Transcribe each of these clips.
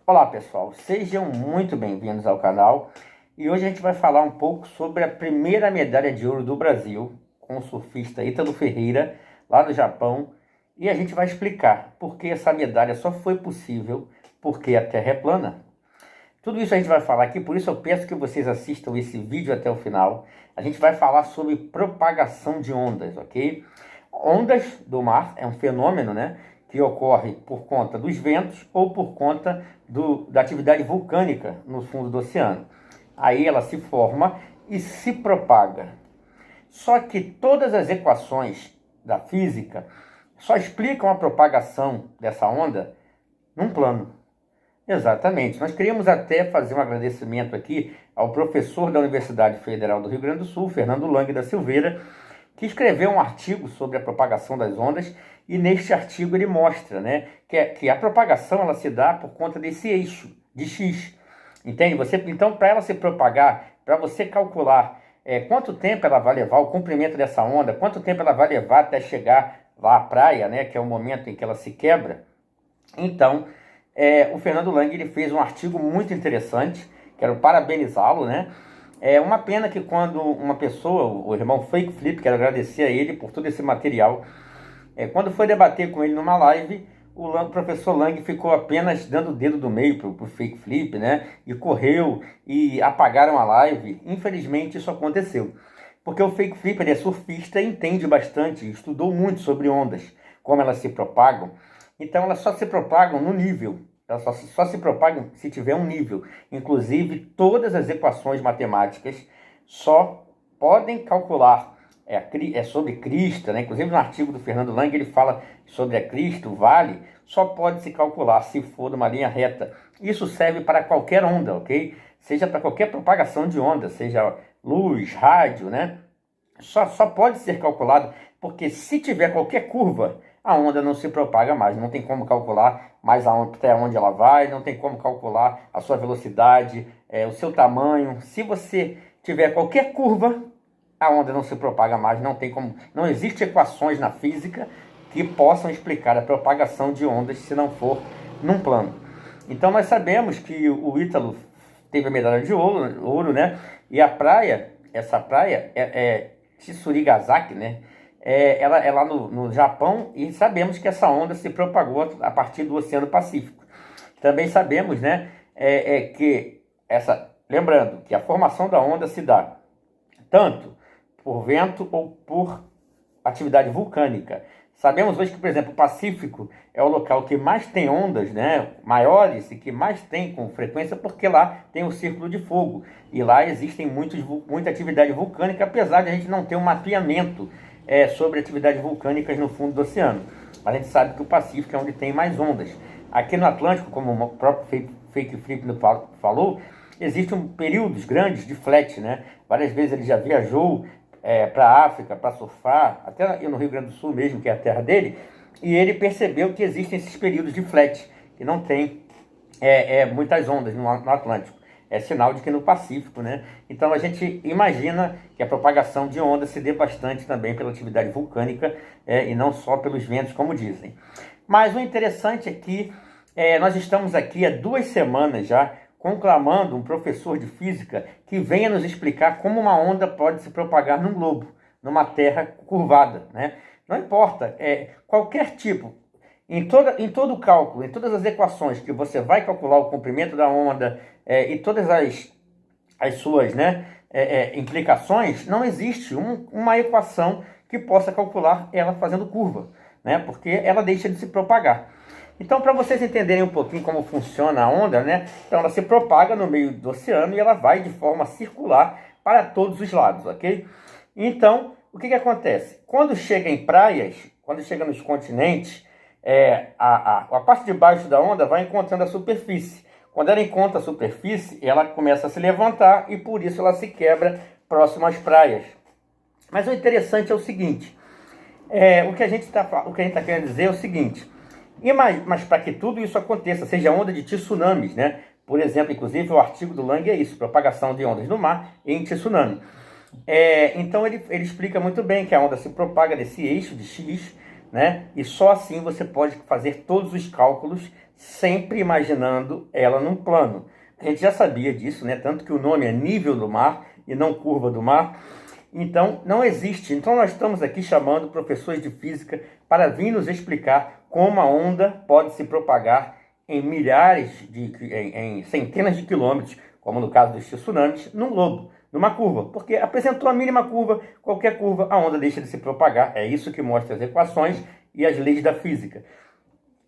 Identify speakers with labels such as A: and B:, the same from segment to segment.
A: Olá pessoal, sejam muito bem-vindos ao canal e hoje a gente vai falar um pouco sobre a primeira medalha de ouro do Brasil com o surfista Ítalo Ferreira lá no Japão, e a gente vai explicar por que essa medalha só foi possível porque a Terra é plana. Tudo isso a gente vai falar aqui, por isso eu peço que vocês assistam esse vídeo até o final. A gente vai falar sobre propagação de ondas, ok? Ondas do mar é um fenômeno, né, que ocorre por conta dos ventos ou por conta da atividade vulcânica no fundo do oceano. Aí ela se forma e se propaga. Só que todas as equações da física só explicam a propagação dessa onda num plano. Exatamente. Nós queríamos até fazer um agradecimento aqui ao professor da Universidade Federal do Rio Grande do Sul, Fernando Lang da Silveira, que escreveu um artigo sobre a propagação das ondas, e neste artigo ele mostra, né, que a propagação ela se dá por conta desse eixo de x. Entende? Então, para ela se propagar, para você calcular quanto tempo ela vai levar, o comprimento dessa onda, quanto tempo ela vai levar até chegar lá à praia, né, que é o momento em que ela se quebra. Então, o Fernando Lang ele fez um artigo muito interessante, quero parabenizá-lo, né? É uma pena que quando uma pessoa, o irmão Fake Flip, quero agradecer a ele por todo esse material, quando foi debater com ele numa live, o professor Lang ficou apenas dando o dedo do meio pro Fake Flip, né? E correu e apagaram a live. Infelizmente isso aconteceu, porque o Fake Flip ele é surfista e entende bastante, estudou muito sobre ondas, como elas se propagam. Então elas só se propagam no nível, elas só se propagam se tiver um nível. Inclusive todas as equações matemáticas só podem calcular sobre crista, né? Inclusive no artigo do Fernando Lang ele fala sobre a crista, o vale, só pode se calcular se for numa linha reta. Isso serve para qualquer onda, ok? Seja para qualquer propagação de onda, seja luz, rádio, né? Só pode ser calculado porque se tiver qualquer curva, a onda não se propaga mais. Não tem como calcular mais até onde ela vai, não tem como calcular a sua velocidade, o seu tamanho. Se você tiver qualquer curva, a onda não se propaga mais. Não tem como, não existe equações na física que possam explicar a propagação de ondas se não for num plano. Então nós sabemos que o Ítalo teve a medalha de ouro, né? E a praia, essa praia é Tsurigasaki, né? Ela é lá no Japão, e sabemos que essa onda se propagou a partir do Oceano Pacífico. Também sabemos, né, lembrando que a formação da onda se dá tanto por vento ou por atividade vulcânica. Sabemos hoje que, por exemplo, o Pacífico é o local que mais tem ondas, né, maiores e que mais tem com frequência, porque lá tem o Círculo de Fogo. E lá existem muita atividade vulcânica, apesar de a gente não ter um mapeamento sobre atividades vulcânicas no fundo do oceano. Mas a gente sabe que o Pacífico é onde tem mais ondas. Aqui no Atlântico, como o próprio Fake Flip falou, existem períodos grandes de flat, né? Várias vezes ele já viajou para a África para surfar, até no Rio Grande do Sul mesmo, que é a terra dele, e ele percebeu que existem esses períodos de flat, que não tem muitas ondas no Atlântico. É sinal de que no Pacífico, né? Então a gente imagina que a propagação de ondas se dê bastante também pela atividade vulcânica e não só pelos ventos, como dizem. Mas o interessante é que nós estamos aqui há 2 semanas já conclamando um professor de física que venha nos explicar como uma onda pode se propagar num globo, numa terra curvada, né? Não importa, qualquer tipo, em todo o cálculo, em todas as equações que você vai calcular o comprimento da onda e todas as suas, né, implicações, não existe uma equação que possa calcular ela fazendo curva, né, porque ela deixa de se propagar. Então, para vocês entenderem um pouquinho como funciona a onda, né? Então ela se propaga no meio do oceano e ela vai de forma circular para todos os lados, ok? Então, o que acontece? Quando chega em praias, quando chega nos continentes, a parte de baixo da onda vai encontrando a superfície. Quando ela encontra a superfície, ela começa a se levantar e por isso ela se quebra próximo às praias. Mas o interessante é o seguinte, o que a gente está querendo dizer é o seguinte, mas para que tudo isso aconteça, seja onda de tsunamis, né? Por exemplo, inclusive o artigo do Lang é isso, propagação de ondas no mar em tsunami. Então ele explica muito bem que a onda se propaga desse eixo de X, né? E só assim você pode fazer todos os cálculos sempre imaginando ela num plano. A gente já sabia disso, né? Tanto que o nome é nível do mar e não curva do mar. Então, não existe. Então, nós estamos aqui chamando professores de física para vir nos explicar como a onda pode se propagar em em centenas de quilômetros, como no caso dos tsunamis, num globo, numa curva. Porque apresentou a mínima curva, qualquer curva, a onda deixa de se propagar. É isso que mostra as equações e as leis da física.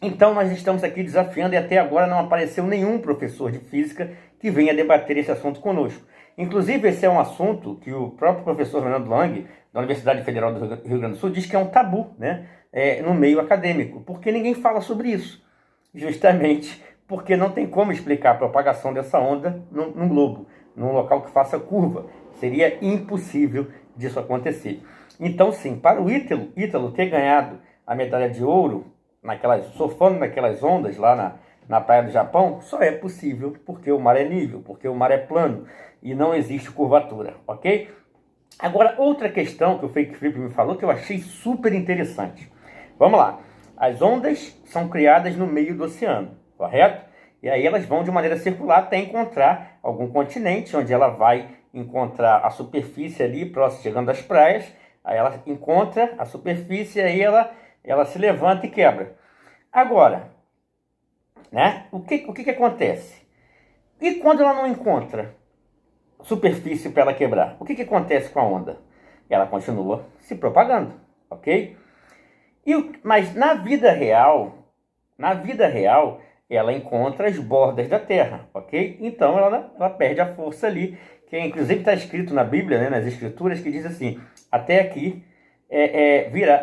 A: Então, nós estamos aqui desafiando e até agora não apareceu nenhum professor de física que venha debater esse assunto conosco. Inclusive, esse é um assunto que o próprio professor Fernando Lang, da Universidade Federal do Rio Grande do Sul, diz que é um tabu, né? No meio acadêmico, porque ninguém fala sobre isso. Justamente porque não tem como explicar a propagação dessa onda num globo, num local que faça curva. Seria impossível disso acontecer. Então, sim, para o Ítalo ter ganhado a medalha de ouro, surfando naquelas ondas lá na praia do Japão, só é possível porque o mar é nível, porque o mar é plano e não existe curvatura, ok? Agora, outra questão que o Fake Flip me falou que eu achei super interessante. Vamos lá. As ondas são criadas no meio do oceano, correto? E aí elas vão de maneira circular até encontrar algum continente, onde ela vai encontrar a superfície ali, próximo, chegando às praias. Aí ela encontra a superfície e aí ela se levanta e quebra. Agora, né? O que acontece? E quando ela não encontra superfície para ela quebrar? O que acontece com a onda? Ela continua se propagando, ok? Mas na vida real, ela encontra as bordas da Terra, ok? Então ela perde a força ali, que inclusive está escrito na Bíblia, né, nas Escrituras, que diz assim: até aqui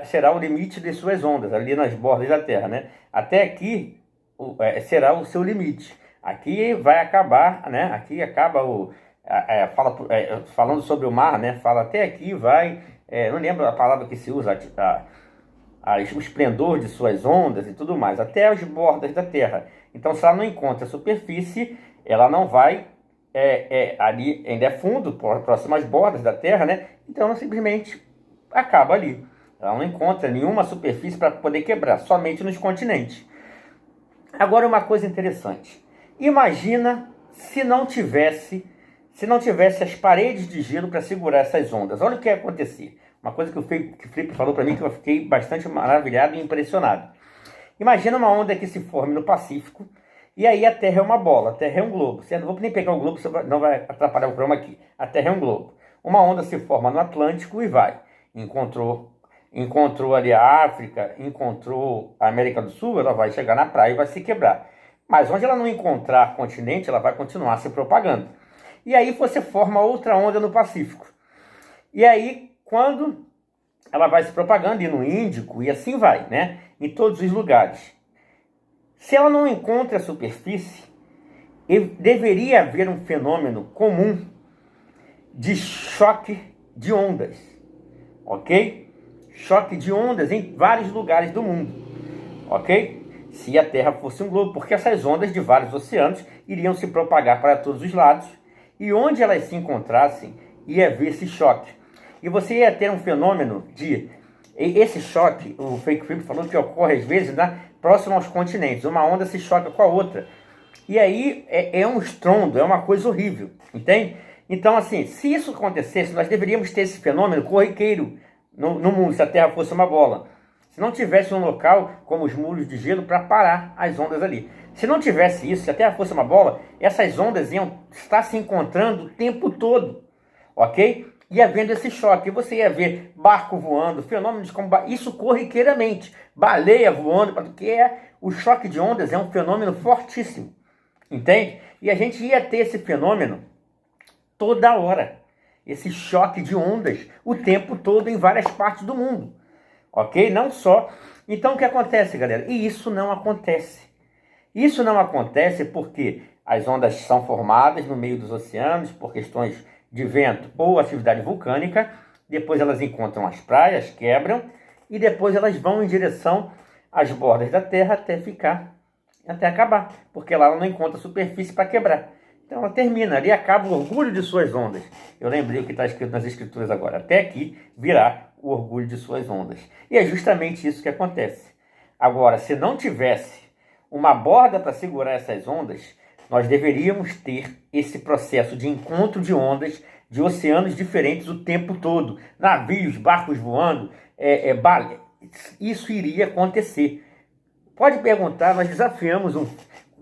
A: será o limite de suas ondas, ali nas bordas da Terra, né? Até aqui será o seu limite. Aqui vai acabar, né? Aqui acaba falando sobre o mar, né? Fala até aqui vai, não lembro a palavra que se usa, o esplendor de suas ondas e tudo mais, até as bordas da Terra. Então, se ela não encontra a superfície, ela não vai, ali ainda é fundo, próximo às bordas da Terra, né? Então, ela simplesmente acaba ali. Ela não encontra nenhuma superfície para poder quebrar, somente nos continentes. Agora, uma coisa interessante. Imagina se não tivesse as paredes de gelo para segurar essas ondas. Olha o que ia acontecer. Uma coisa que o Felipe falou para mim que eu fiquei bastante maravilhado e impressionado. Imagina uma onda que se forme no Pacífico e aí a Terra é uma bola, a Terra é um globo. Eu não vou nem pegar o globo, não vai atrapalhar o programa aqui. A Terra é um globo. Uma onda se forma no Atlântico e vai. Encontrou ali a África, encontrou a América do Sul, ela vai chegar na praia e vai se quebrar. Mas onde ela não encontrar continente, ela vai continuar se propagando. E aí você forma outra onda no Pacífico. E aí, quando ela vai se propagando, e no Índico, e assim vai, né? Em todos os lugares. Se ela não encontra a superfície, deveria haver um fenômeno comum de choque de ondas, ok? Choque de ondas em vários lugares do mundo, ok? Se a Terra fosse um globo, porque essas ondas de vários oceanos iriam se propagar para todos os lados, e onde elas se encontrassem, ia haver esse choque. E você ia ter um fenômeno esse choque, o Fake Flip falou que ocorre às vezes próximo aos continentes. Uma onda se choca com a outra. E aí é um estrondo, é uma coisa horrível, entende? Então, assim, se isso acontecesse, nós deveríamos ter esse fenômeno corriqueiro no mundo, se a Terra fosse uma bola. Se não tivesse um local como os muros de gelo para parar as ondas ali. Se não tivesse isso, se a Terra fosse uma bola, essas ondas iam estar se encontrando o tempo todo, ok? E havendo esse choque, você ia ver barco voando, fenômenos como isso corriqueiramente, baleia voando, porque o choque de ondas é um fenômeno fortíssimo, entende? E a gente ia ter esse fenômeno toda hora, esse choque de ondas o tempo todo em várias partes do mundo, ok? Não só. Então o que acontece, galera? E isso não acontece. Isso não acontece porque as ondas são formadas no meio dos oceanos por questões de vento ou atividade vulcânica, depois elas encontram as praias, quebram, e depois elas vão em direção às bordas da Terra até acabar, porque lá ela não encontra superfície para quebrar. Então ela termina, ali acaba o orgulho de suas ondas. Eu lembrei o que está escrito nas Escrituras agora, até aqui virá o orgulho de suas ondas. E é justamente isso que acontece. Agora, se não tivesse uma borda para segurar essas ondas, nós deveríamos ter esse processo de encontro de ondas de oceanos diferentes o tempo todo. Navios, barcos voando, isso iria acontecer. Pode perguntar, nós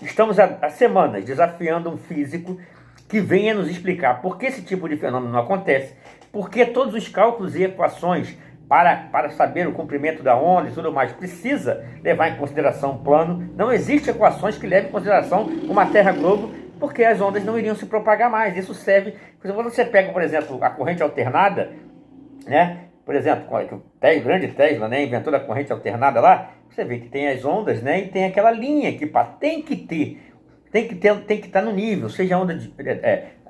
A: estamos há semanas desafiando um físico que venha nos explicar por que esse tipo de fenômeno não acontece, porque todos os cálculos e equações para saber o comprimento da onda e tudo mais precisa levar em consideração o plano. Não existe equações que levem em consideração uma Terra-globo, porque as ondas não iriam se propagar mais. Isso serve, quando você pega, por exemplo, a corrente alternada, né? Por exemplo, o grande Tesla, né, inventou a corrente alternada lá, você vê que tem as ondas, né, e tem aquela linha que tem que estar no nível, seja a onda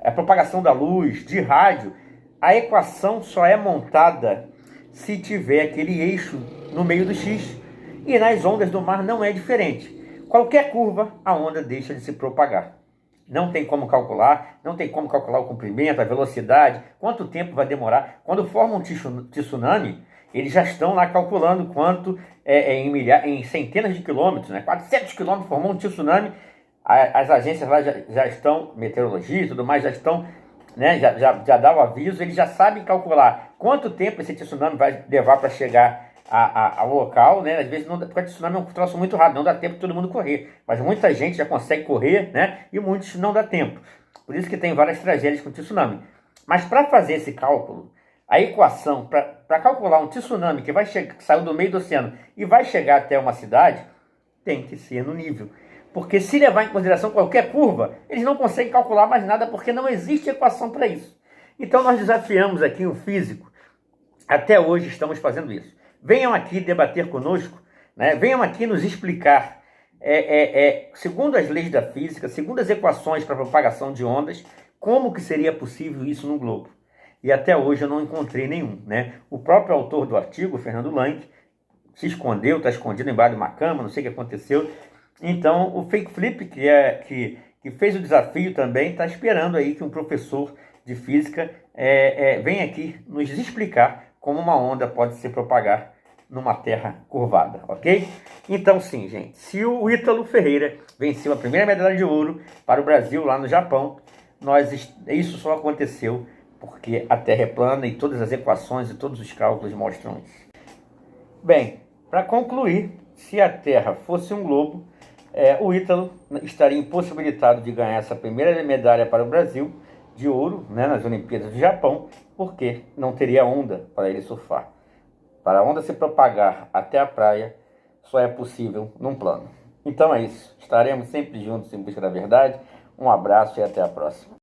A: a propagação da luz, de rádio. A equação só é montada se tiver aquele eixo no meio do X. E nas ondas do mar não é diferente. Qualquer curva, a onda deixa de se propagar. Não tem como calcular, o comprimento, a velocidade, quanto tempo vai demorar. Quando forma um tsunami, eles já estão lá calculando quanto em centenas de quilômetros, né? 400 quilômetros formou um tsunami. As agências lá já estão, meteorologia e tudo mais, já estão, né? Já dá o aviso, eles já sabem calcular quanto tempo esse tsunami vai levar para chegar ao local, né? Às vezes, porque o tsunami é um troço muito rápido, não dá tempo de todo mundo correr. Mas muita gente já consegue correr, né? E muitos não dá tempo. Por isso que tem várias tragédias com tsunami. Mas para fazer esse cálculo, a equação, para calcular um tsunami que saiu do meio do oceano e vai chegar até uma cidade, tem que ser no nível. Porque se levar em consideração qualquer curva, eles não conseguem calcular mais nada, porque não existe equação para isso. Então nós desafiamos aqui o físico. Até hoje estamos fazendo isso. Venham aqui debater conosco, né? Venham aqui nos explicar, segundo as leis da física, segundo as equações para a propagação de ondas, como que seria possível isso no globo. E até hoje eu não encontrei nenhum, né? O próprio autor do artigo, Fernando Lang, se escondeu, está escondido embaixo de uma cama, não sei o que aconteceu. Então o Fake Flip, que fez o desafio também, está esperando aí que um professor de física venha aqui nos explicar como uma onda pode se propagar numa terra curvada, ok? Então sim, gente, se o Ítalo Ferreira venceu a primeira medalha de ouro para o Brasil lá no Japão, isso só aconteceu porque a Terra é plana e todas as equações e todos os cálculos mostram isso. Bem, para concluir, se a Terra fosse um globo, o Ítalo estaria impossibilitado de ganhar essa primeira medalha para o Brasil de ouro, né, nas Olimpíadas do Japão, porque não teria onda para ele surfar. Para a onda se propagar até a praia, só é possível num plano. Então é isso. Estaremos sempre juntos em busca da verdade. Um abraço e até a próxima.